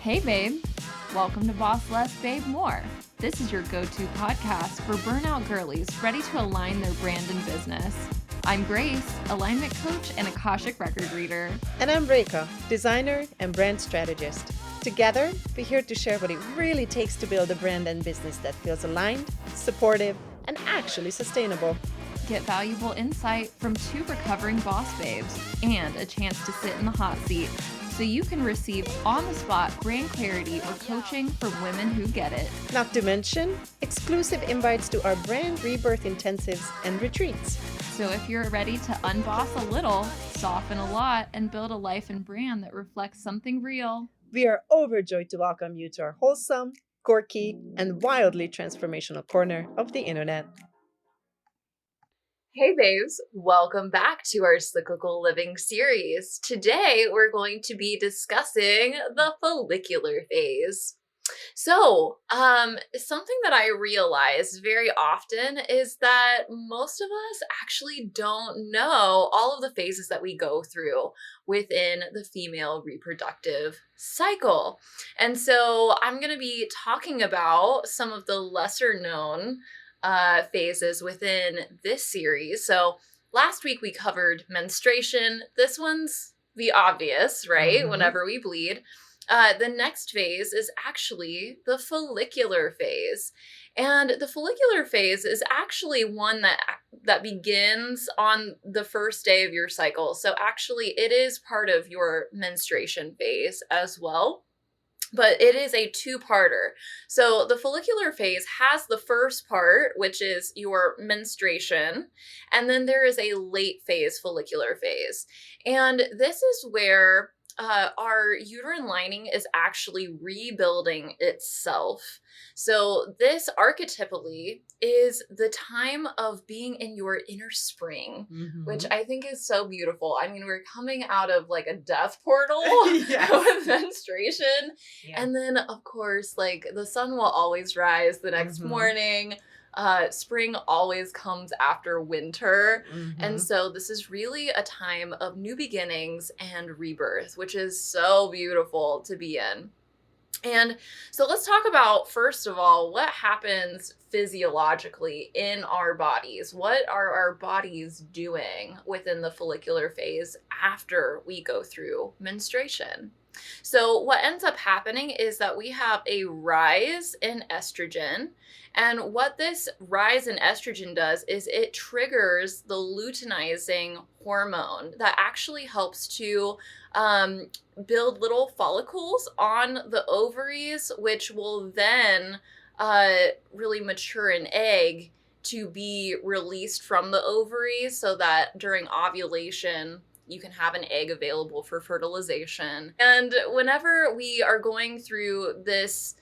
Hey babe, welcome to Boss Less Babe More. This is your go-to podcast for burnout girlies ready to align their brand and business. I'm Grace, alignment coach and Akashic record reader. And I'm Reka, designer and brand strategist. Together, we're here to share what it really takes to build a brand and business that feels aligned, supportive, and actually sustainable. Get valuable insight from two recovering boss babes and a chance to sit in the hot seat so you can receive on-the-spot brand clarity or coaching from women who get it. Not to mention, exclusive invites to our brand rebirth intensives and retreats. So if you're ready to unboss a little, soften a lot, and build a life and brand that reflects something real, we are overjoyed to welcome you to our wholesome, quirky, and wildly transformational corner of the internet. Hey babes, welcome back to our Cyclical Living series. Today we're going to be discussing the follicular phase. So, something that I realize very often is that most of us actually don't know all of the phases that we go through within the female reproductive cycle. And so I'm going to be talking about some of the lesser known phases within this series. So last week we covered menstruation. This one's the obvious, right? Mm-hmm. Whenever we bleed. The next phase is actually the follicular phase. And the follicular phase is actually one that begins on the first day of your cycle. So actually it is part of your menstruation phase as well. But it is a two-parter. So the follicular phase has the first part, which is your menstruation, and then there is a late phase follicular phase. And this is where our uterine lining is actually rebuilding itself. So this archetypally is the time of being in your inner spring, which I think is so beautiful. I mean, we're coming out of like a death portal with menstruation. Yeah. And then, of course, like the sun will always rise the next morning. Spring always comes after winter. And so this is really a time of new beginnings and rebirth, which is so beautiful to be in. And so let's talk about, first of all, what happens physiologically in our bodies. What are our bodies doing within the follicular phase after we go through menstruation? So what ends up happening is that we have a rise in estrogen. And what this rise in estrogen does is it triggers the luteinizing hormone that actually helps to build little follicles on the ovaries, which will then really mature an egg to be released from the ovaries so that during ovulation, you can have an egg available for fertilization. And whenever we are going through this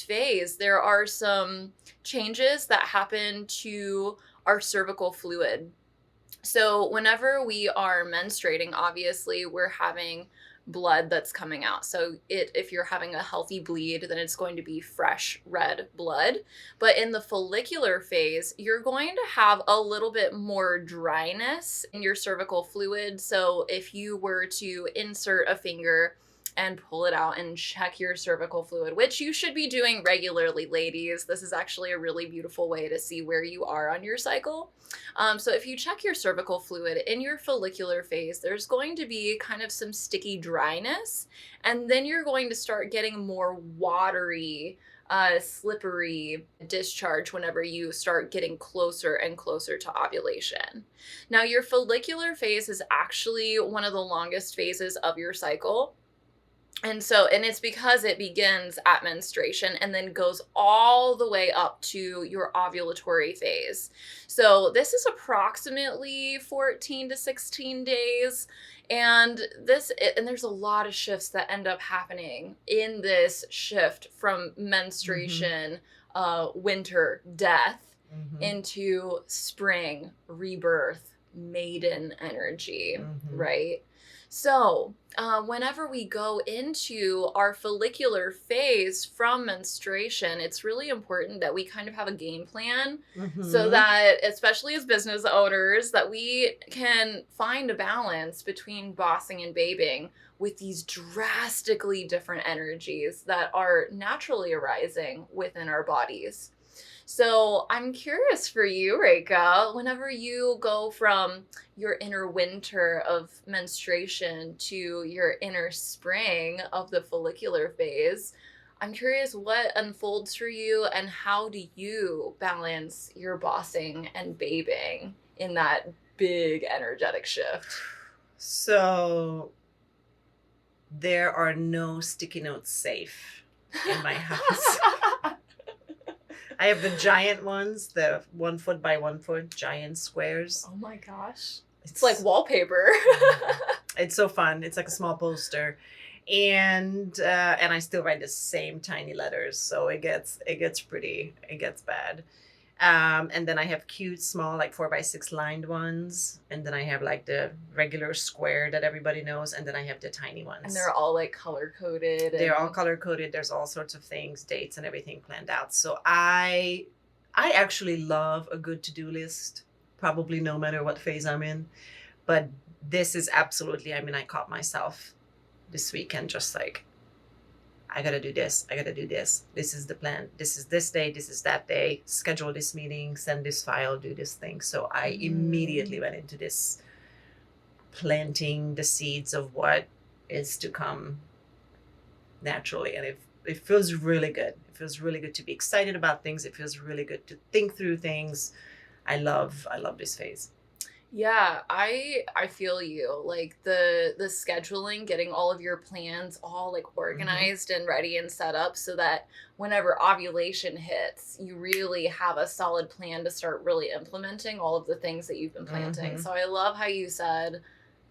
phase, there are some changes that happen to our cervical fluid. So whenever we are menstruating, obviously we're having blood that's coming out. So if you're having a healthy bleed, then it's going to be fresh red blood. But in the follicular phase, you're going to have a little bit more dryness in your cervical fluid. So if you were to insert a finger and pull it out and check your cervical fluid, which you should be doing regularly, ladies. This is actually a really beautiful way to see where you are on your cycle. So if you check your cervical fluid in your follicular phase, there's going to be kind of some sticky dryness, and then you're going to start getting more watery, slippery discharge whenever you start getting closer and closer to ovulation. Now, your follicular phase is actually one of the longest phases of your cycle. And it's because it begins at menstruation and then goes all the way up to your ovulatory phase. So this is approximately 14 to 16 days. And there's a lot of shifts that end up happening in this shift from menstruation, winter, death, into spring, rebirth, maiden energy, right? So, whenever we go into our follicular phase from menstruation, it's really important that we kind of have a game plan so Mm-hmm. that, especially as business owners, that we can find a balance between bossing and babing with these drastically different energies that are naturally arising within our bodies. So I'm curious for you, Reika, whenever you go from your inner winter of menstruation to your inner spring of the follicular phase, I'm curious what unfolds for you and how do you balance your bossing and babing in that big energetic shift? So there are no sticky notes safe in my house. I have the giant ones, the 1 foot by 1 foot giant squares. Oh my gosh. It's like It's wallpaper. it's so fun. It's like a small poster, and I still write the same tiny letters, so it gets bad. And then I have cute small like 4 by 6 lined ones, and then I have like the regular square that everybody knows, and then I have the tiny And ones. they're all like color coded They're all and color coded. There's all sorts of things, dates and everything planned out. So I actually love a good to-do list, probably no matter what phase I'm in. But this is absolutely, I mean, I caught myself this weekend just like, I gotta do this, I gotta do this. This is the plan. This is this day, this is that day. Schedule this meeting, send this file, do this thing. So I immediately mm. went into this planting the seeds of what is to come naturally. And it feels really good. It feels really good to be excited about things. It feels really good to think through things. I love this phase. Yeah, I feel you. Like the scheduling, getting all of your plans all like Mm-hmm. organized and ready and set up so that whenever ovulation hits, you really have a solid plan to start really implementing all of the things that you've been planting. Mm-hmm. So I love how you said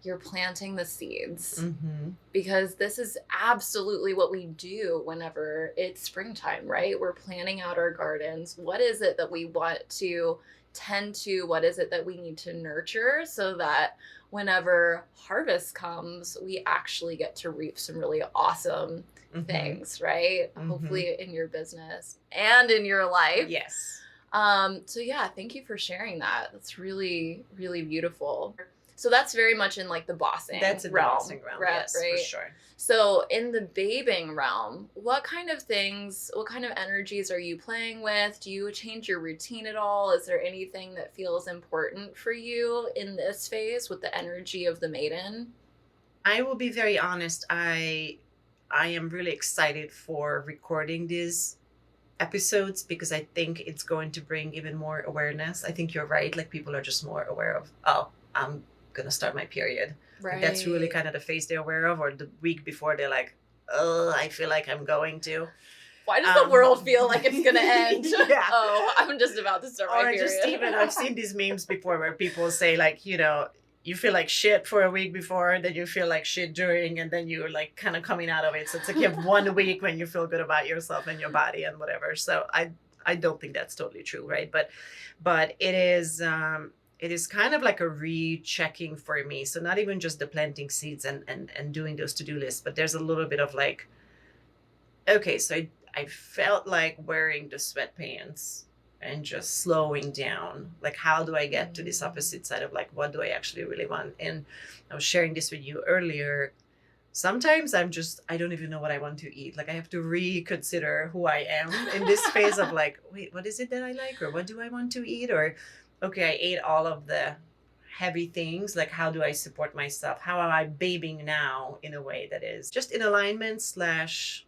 you're planting the seeds Mm-hmm. because this is absolutely what we do whenever it's springtime, right? We're planning out our gardens. What is it that we want to tend to? What is it that we need to nurture so that whenever harvest comes, we actually get to reap some really awesome Mm-hmm. things, right? Mm-hmm. Hopefully in your business and in your life. Yes. So yeah, thank you for sharing that. That's really, really beautiful. So that's very much in like the bossing That's in the realm, bossing realm. right? Yes, for Right. sure. So in the babing realm, what kind of things, what kind of energies are you playing with? Do you change your routine at all? Is there anything that feels important for you in this phase with the energy of the maiden? I will be very honest. I am really excited for recording these episodes because I think it's going to bring even more awareness. I think you're right. Like people are just more aware of, oh, I'm gonna start my period. Like that's really Right. kind of the phase they're aware of, or the week before they're like, oh, I feel like I'm going to. Why does the Um, world feel like it's gonna end? yeah. Oh, I'm just about to start my Or just period. even I've seen these memes before where people say like, you feel like shit for a week before, then you feel like shit during, and then you're like kind of coming out of it. So it's like you have 1 week when you feel good about yourself and your body and whatever. So I don't think that's totally true, right? But it is kind of like a rechecking for me. So not even just the planting seeds and doing those to-do lists, but there's a little bit of like, okay, so I felt like wearing the sweatpants and just slowing down. Like, how do I get to this opposite side of like, what do I actually really want? And I was sharing this with you earlier. Sometimes I don't even know what I want to eat. Like, I have to reconsider who I am in this phase of like, wait, what is it that I like? Or what do I want to eat? Or, okay, I ate all of the heavy things. Like, how do I support myself? How am I babying now in a way that is just in alignment slash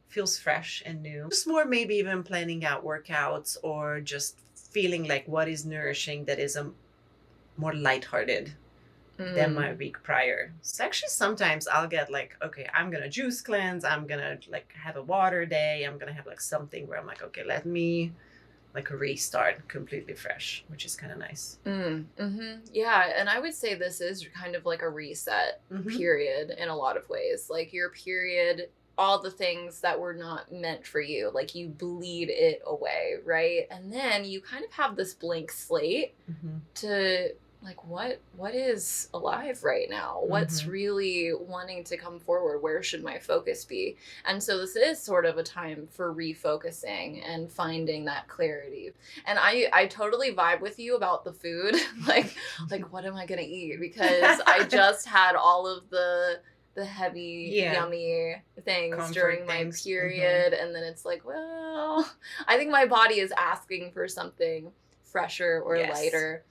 feels fresh and new. Just more maybe even planning out workouts or just feeling like what is nourishing that is a more lighthearted than Mm. my week prior. So actually sometimes I'll get like, okay, I'm gonna juice cleanse, I'm gonna like have a water day, I'm gonna have like something where I'm like, okay, let me like restart completely fresh, which is kind of nice. Yeah, and I would say this is kind of like a reset Mm-hmm. period in a lot of ways. Like your period, all the things that were not meant for you, like you bleed it away, right? And then you kind of have this blank slate Mm-hmm. to like what is alive right now, what's Mhm. really wanting to come forward, where should my focus be. And so this is sort of a time for refocusing and finding that clarity. And I totally vibe with you about the food. Like what am I going to eat, because I just had all of the heavy Yeah, yummy things comfort during my things. Mhm. period, and then it's like, well, I think my body is asking for something fresher or Yes. lighter.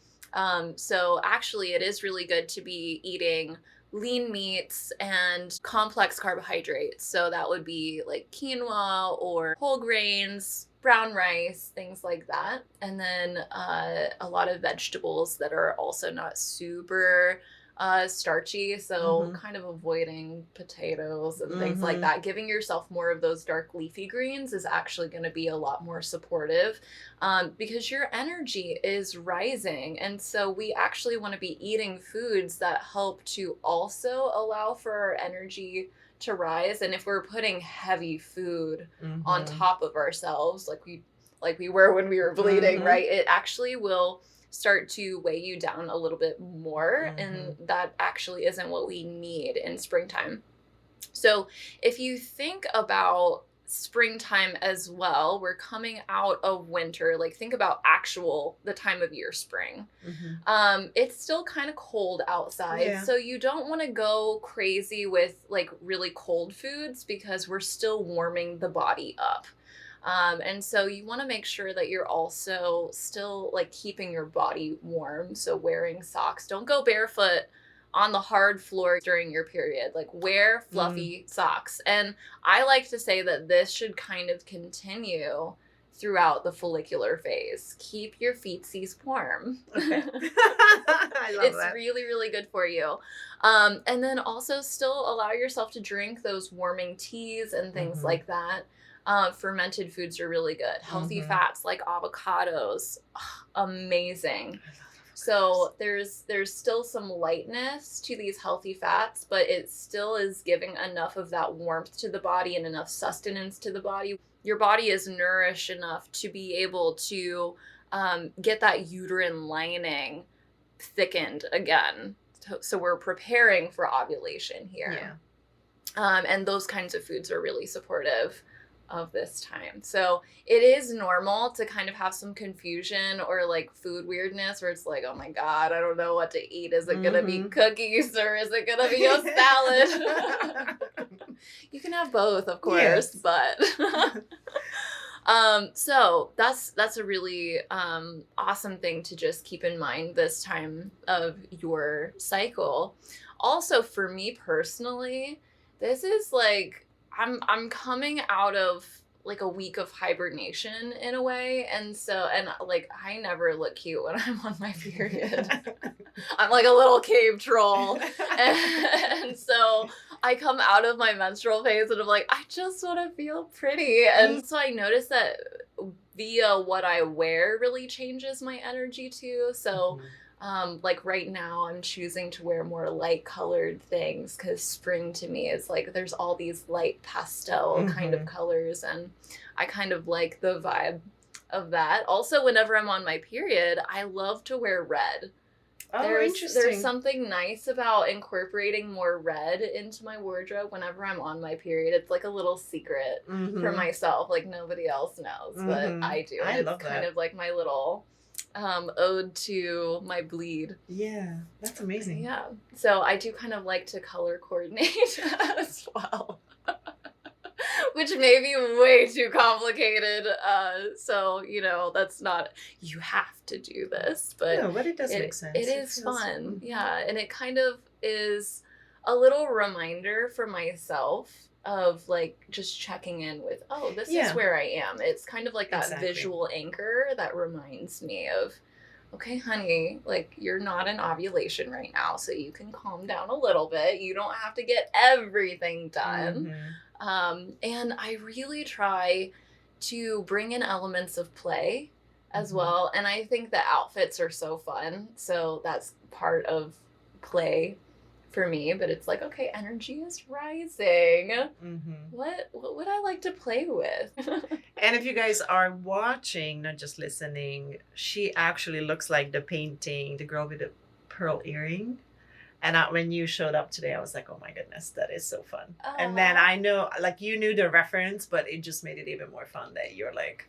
So actually, it is really good to be eating lean meats and complex carbohydrates. So that would be like quinoa or whole grains, brown rice, things like that. And then a lot of vegetables that are also not super starchy. So Mhm. kind of avoiding potatoes and things like Mhm. that. Giving yourself more of those dark leafy greens is actually going to be a lot more supportive, because your energy is rising. And so we actually want to be eating foods that help to also allow for our energy to rise. And if we're putting heavy food on Mhm. top of ourselves, like we were when we were bleeding, Mhm. right? It actually will start to weigh you down a little bit more. And Mhm. that actually isn't what we need in springtime. So if you think about springtime as well, we're coming out of winter. Like think about actual the time of year, spring. Mhm. It's still kind of cold outside, Yeah. so you don't want to go crazy with like really cold foods, because we're still warming the body up. And so you want to make sure that you're also still like keeping your body warm. So wearing socks. Don't go barefoot on the hard floor during your period. Like wear Mm. fluffy socks. And I like to say that this should kind of continue throughout the follicular phase. Keep your feetsies warm. Okay. I love It's that. really, really good for you. And then also still allow yourself to drink those warming teas and things Mhm. like that. Fermented foods are really good. Healthy Mhm. fats like avocados, amazing. I love avocados. So there's still some lightness to these healthy fats, but it still is giving enough of that warmth to the body and enough sustenance to the body. Your body is nourished enough to be able to get that uterine lining thickened again. So we're preparing for ovulation here. Yeah. And those kinds of foods are really supportive of this time. So it is normal to kind of have some confusion or like food weirdness where it's like, oh my God, I don't know what to eat. Is it going to be Mhm. cookies or is it going to be a salad? You can have both, of course, Yes. but so that's a really awesome thing to just keep in mind this time of your cycle. Also, for me personally, this is like I'm coming out of like a week of hibernation in a way, and so and like I never look cute when I'm on my period. I'm like a little cave troll. And so I come out of my menstrual phase and I'm like, I just want to feel pretty. Mm. And so I noticed that via what I wear really changes my energy too. So Mhm. like right now I'm choosing to wear more light colored things, because spring to me is like there's all these light pastel kind of Mhm. colors, and I kind of like the vibe of that. Also, whenever I'm on my period, I love to wear red. Oh, There's interesting. something nice about incorporating more red into my wardrobe whenever I'm on my period. It's like a little secret for Mhm. myself. Like nobody else knows, but Mhm. I do. And I it's love kind that. of like my little ode to my bleed. Yeah, that's amazing. Yeah. So I do kind of like to color coordinate as well. Which may be way too complicated. So, that's not, you have to do this, but No, but it does make it sense. It is feels. fun. Mhm. Yeah. And it kind of is a little reminder for myself of like just checking in with, oh, this is Yeah, where I am. It's kind of like that exactly. visual anchor that reminds me of, okay, honey, like you're not in ovulation right now, so you can calm down a little bit. You don't have to get everything done. Mhm. And I really try to bring in elements of play as Mhm. well. And I think the outfits are so fun. So that's part of play for me. But it's like, okay, energy is rising. Mhm. What would I like to play with? And if you guys are watching, not just listening, she actually looks like the painting, the girl with the pearl earring. And when you showed up today, I was like, oh my goodness, that is so fun. And then Aw. I know, like, you knew the reference, but it just made it even more fun that you're like,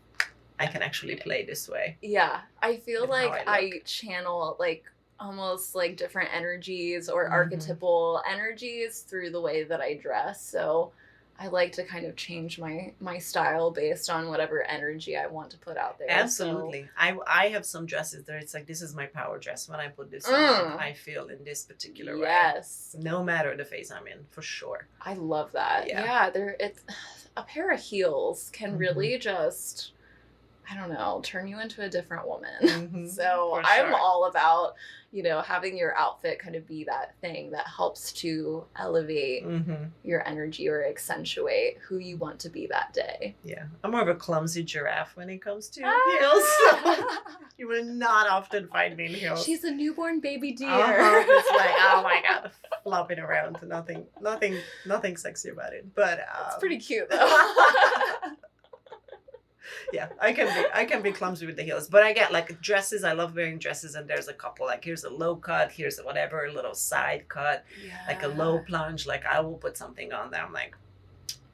I can actually play this way Yeah, I feel with how like I look. I channel like almost like different energies or Hmm. archetypal energies through the way that I dress. So I like to kind of change my style based on whatever energy I want to put out there. So, Absolutely. I have some dresses that it's like, this is my power dress. When I put this on, mm, I feel in this particular way, yes, no matter the phase I'm in, for sure. I love that. Yeah. Yeah, there it's a pair of heels can Hmm. really just I don't know, turn you into a different woman. Hmm. So For I'm sure. all about, having your outfit kind of be that thing that helps to elevate Hmm. your energy or accentuate who you want to be that day. Yeah. I'm more of a clumsy giraffe when it comes to heels. So Ah! you will not often find me in heels. She's a newborn baby deer. Uh-huh. It's like, oh my God, flopping around. Nothing sexy about it. But It's pretty cute though. yeah, I can be clumsy with the heels. But I get like dresses. I love wearing dresses, and there's a couple like, here's a low cut, here's a whatever, a little side cut, like a low Yeah. plunge. Like I will put something on there. I'm like,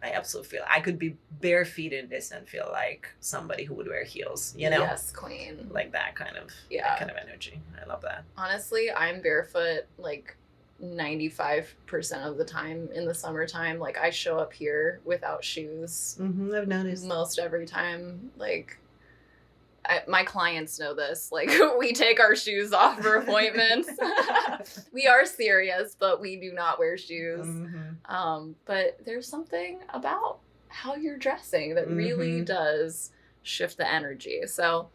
I absolutely feel I could be bare feet in this and feel like somebody who would wear heels, Yes, queen. like that kind Yeah. of energy. I love that. Honestly, I'm barefoot like 95% of the time in the summertime. Like I show up here without shoes I've noticed. most every time. Like my clients know this. Like we take our shoes off for appointments. We are serious, but we do not wear shoes. Hmm. But there's something about how you're dressing that really Hmm. does shift the energy. So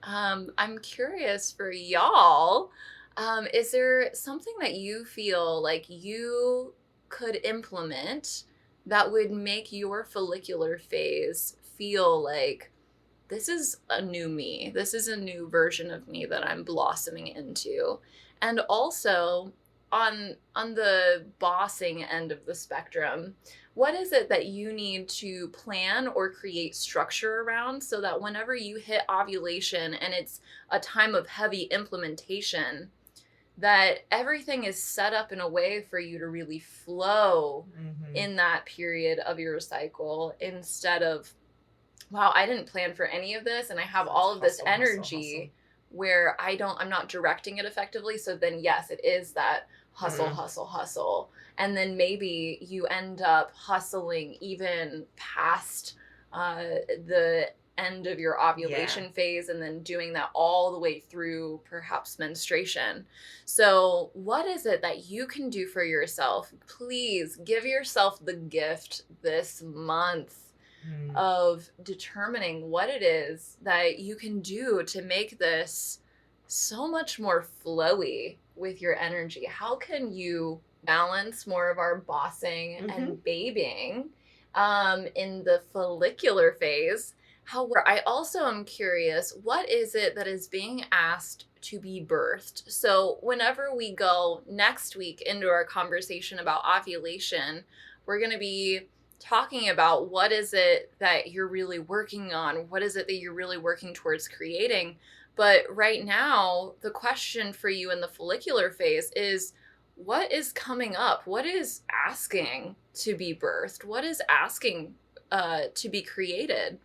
I'm curious for y'all. Is there something that you feel like you could implement that would make your follicular phase feel like this is a new me? This is a new version of me that I'm blossoming into. And also on the bossing end of the spectrum, what is it that you need to plan or create structure around so that whenever you hit ovulation and it's a time of heavy implementation, that everything is set up in a way for you to really flow Hmm. in that period of your cycle instead of, wow, I didn't plan for any of this and I have It's all of this hustle, hustle, hustle. energy where I'm not directing it effectively. So then yes, it is that hustle, Mm. hustle, hustle. And then maybe you end up hustling even past the end of your Yeah. ovulation phase and then doing that all the way through perhaps menstruation. So, what is it that you can do for yourself? Please give yourself the gift this month Mm. of determining what it is that you can do to make this so much more flowy with your energy. How can you balance more of our bossing Hmm. and babying in the follicular phase? However, I also am curious, what is it that is being asked to be birthed? So, whenever we go next week into our conversation about ovulation, we're going to be talking about what is it that you're really working on? What is it that you're really working towards creating? But right now, the question for you in the follicular phase is what is coming up? What is asking to be birthed? What is asking to be created?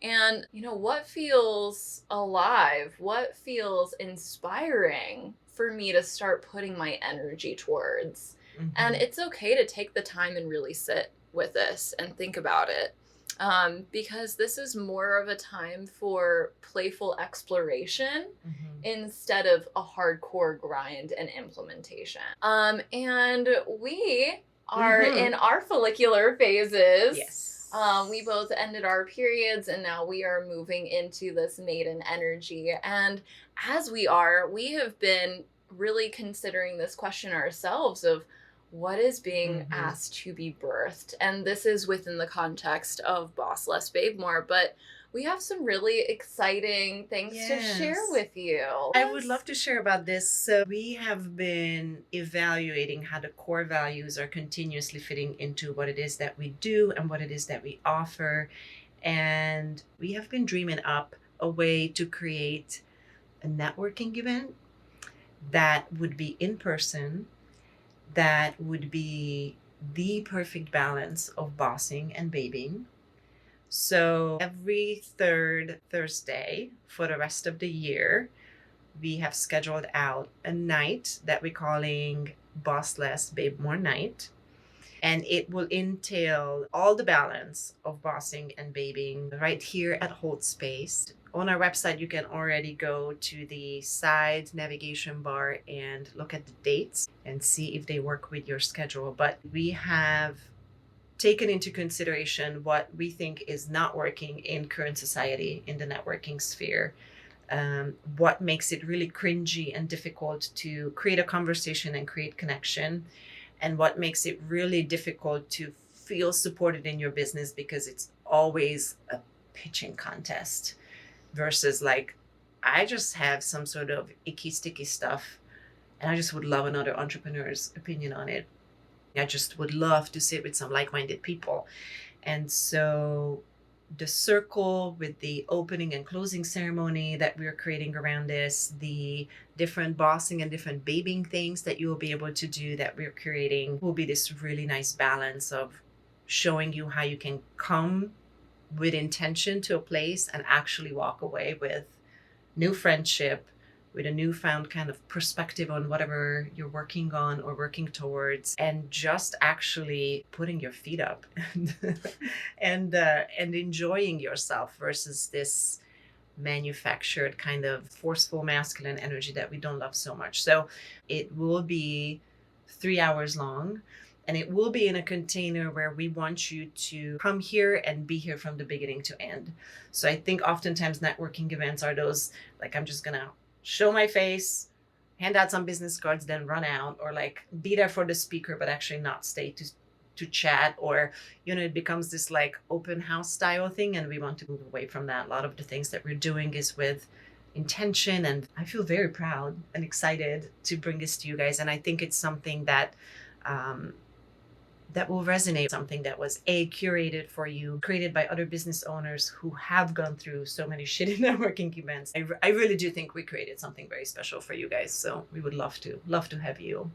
And, what feels alive? What feels inspiring for me to start putting my energy towards? And Hmm. it's okay to take the time and really sit with this and think about it. Because this is more of a time for playful exploration Hmm. instead of a hardcore grind and implementation. And we are in Hmm. our follicular phases. We Yes. both ended our periods and now we are moving into this maiden energy. And as we have been really considering this question ourselves of what is being Hmm. asked to be birthed. And this is within the context of Boss Less Babe More, but we have some really exciting things to share Yes. with you. I would love to share about this. So, we have been evaluating how the core values are continuously fitting into what it is that we do and what it is that we offer. And we have been dreaming up a way to create a networking event that would be in person, that would be the perfect balance of bossing and babying. So every third Thursday for the rest of the year, we have scheduled out a night that we're calling Boss Less, Babe More Night. And it will entail all the balance of bossing and babying right here at Hold Space. On our website, you can already go to the side navigation bar and look at the dates and see if they work with your schedule. But we have taken into consideration what we think is not working in current society in the networking sphere. What makes it really cringy and difficult to create a conversation and create connection, and what makes it really difficult to feel supported in your business because it's always a pitching contest versus like, I just have some sort of icky, sticky stuff and I just would love another entrepreneur's opinion on it. I just would love to sit with some like minded people. And so the circle with the opening and closing ceremony that we're creating around this, the different bossing and different babying things that you will be able to do that we're creating, will be this really nice balance of showing you how you can come with intention to a place and actually walk away with new friendship, with a newfound kind of perspective on whatever you're working on or working towards, and just actually putting your feet up and enjoying yourself versus this manufactured kind of forceful masculine energy that we don't love so much. So it will be 3 hours long. And it will be in a container where we want you to come here and be here from the beginning to end. So I think oftentimes networking events are those, like, I'm just going to show my face, hand out some business cards, then run out, or like be there for the speaker, but actually not stay to chat, or, you know, it becomes this like open house style thing. And we want to move away from that. A lot of the things that we're doing is with intention. And I feel very proud and excited to bring this to you guys. And I think it's something that, that will resonate, something that was curated for you, created by other business owners who have gone through so many shitty networking events. I really do think we created something very special for you guys. So we would love to have you.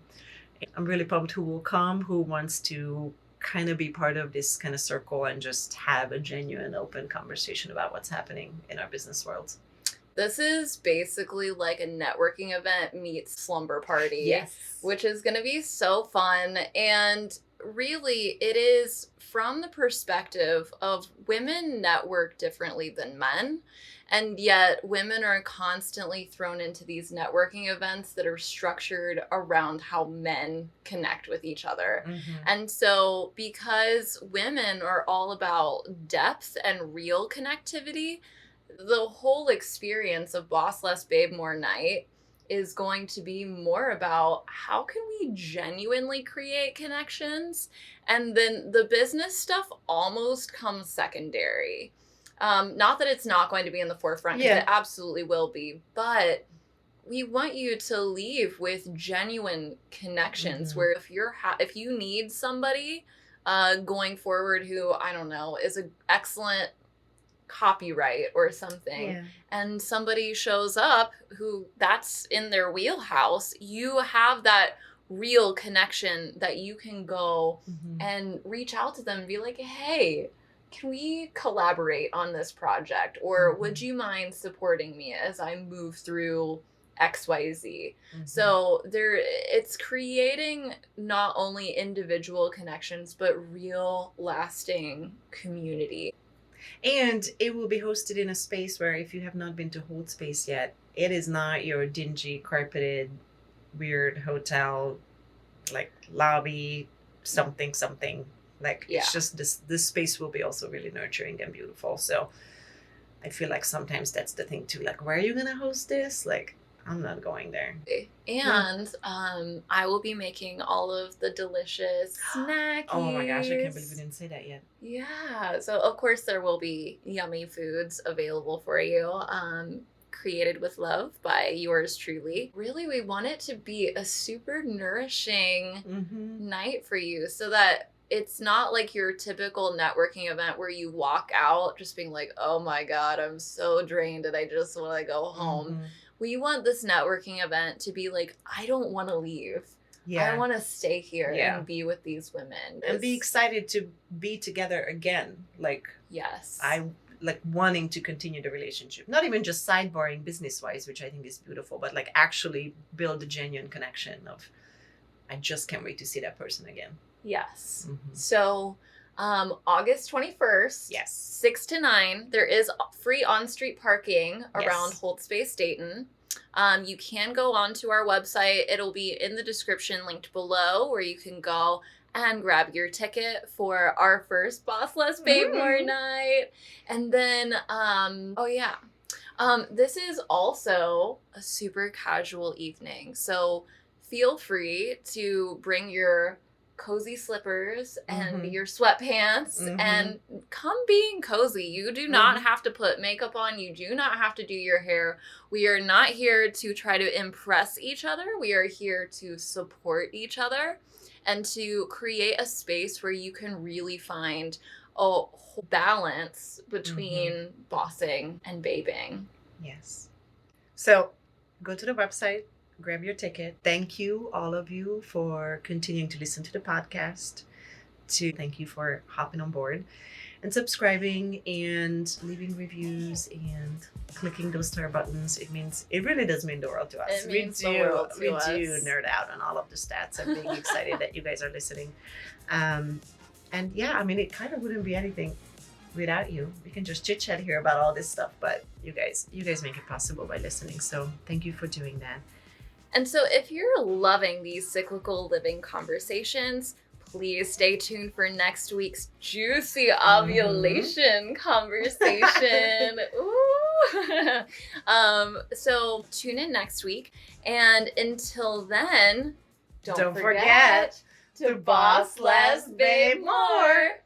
I'm really pumped who will come, who wants to kind of be part of this kind of circle and just have a genuine open conversation about what's happening in our business world. This is basically like a networking event meets slumber party. Yes. Which is going to be so fun. And really, it is from the perspective of women network differently than men. And yet, women are constantly thrown into these networking events that are structured around how men connect with each other. Mm-hmm. And so, because women are all about depth and real connectivity, the whole experience of Boss Less Babe More Night is going to be more about how can we genuinely create connections, and then the business stuff almost comes secondary. Not that it's not going to be in the forefront, because it absolutely will be, but we want you to leave with genuine connections. Where if you need somebody going forward who, I don't know, is an excellent copyright or something, and somebody shows up who that's in their wheelhouse, you have that real connection that you can go and reach out to them and be like, hey, can we collaborate on this project, or would you mind supporting me as I move through XYZ? So it's creating not only individual connections but real lasting community. And it will be hosted in a space where, if you have not been to Hold Space yet, it is not your dingy, carpeted, weird hotel, like lobby, something. Like, it's just this space will be also really nurturing and beautiful. So I feel like sometimes that's the thing too. Like, where are you going to host this? Like, I'm not going there. And I will be making all of the delicious snackies. Oh my gosh, I can't believe we didn't say that yet. Yeah, so of course there will be yummy foods available for you, created with love by yours truly. Really, we want it to be a super nourishing night for you, so that it's not like your typical networking event where you walk out just being like, oh my God, I'm so drained and I just want to go home. We want this networking event to be like, I don't want to leave. I want to stay here and be with these women. And be excited to be together again. Like, yes. I like wanting to continue the relationship. Not even just sidebarring business-wise, which I think is beautiful, but like actually build a genuine connection of, I just can't wait to see that person again. Yes. Mm-hmm. So August 21st, yes, 6 to 9, there is free on-street parking around Hold Space Dayton. You can go onto our website. It'll be in the description linked below where you can go and grab your ticket for our first Boss Less Babe More night. And then, this is also a super casual evening. So feel free to bring your cozy slippers and your sweatpants and come being cozy. You do not have to put makeup on. You do not have to do your hair. We are not here to try to impress each other. We are here to support each other and to create a space where you can really find a balance between bossing and babing. Yes. So go to the website, grab your ticket. Thank you, all of you, for continuing to listen to the podcast. Thank you for hopping on board and subscribing and leaving reviews and clicking those star buttons. It really does mean the world to us. It means the world to us. We do nerd out on all of the stats. I'm being excited that you guys are listening. And yeah, it kind of wouldn't be anything without you. We can just chit chat here about all this stuff, but you guys make it possible by listening. So thank you for doing that. And so if you're loving these cyclical living conversations, please stay tuned for next week's juicy ovulation conversation. Ooh. So tune in next week. And until then, don't forget to boss less, babe more.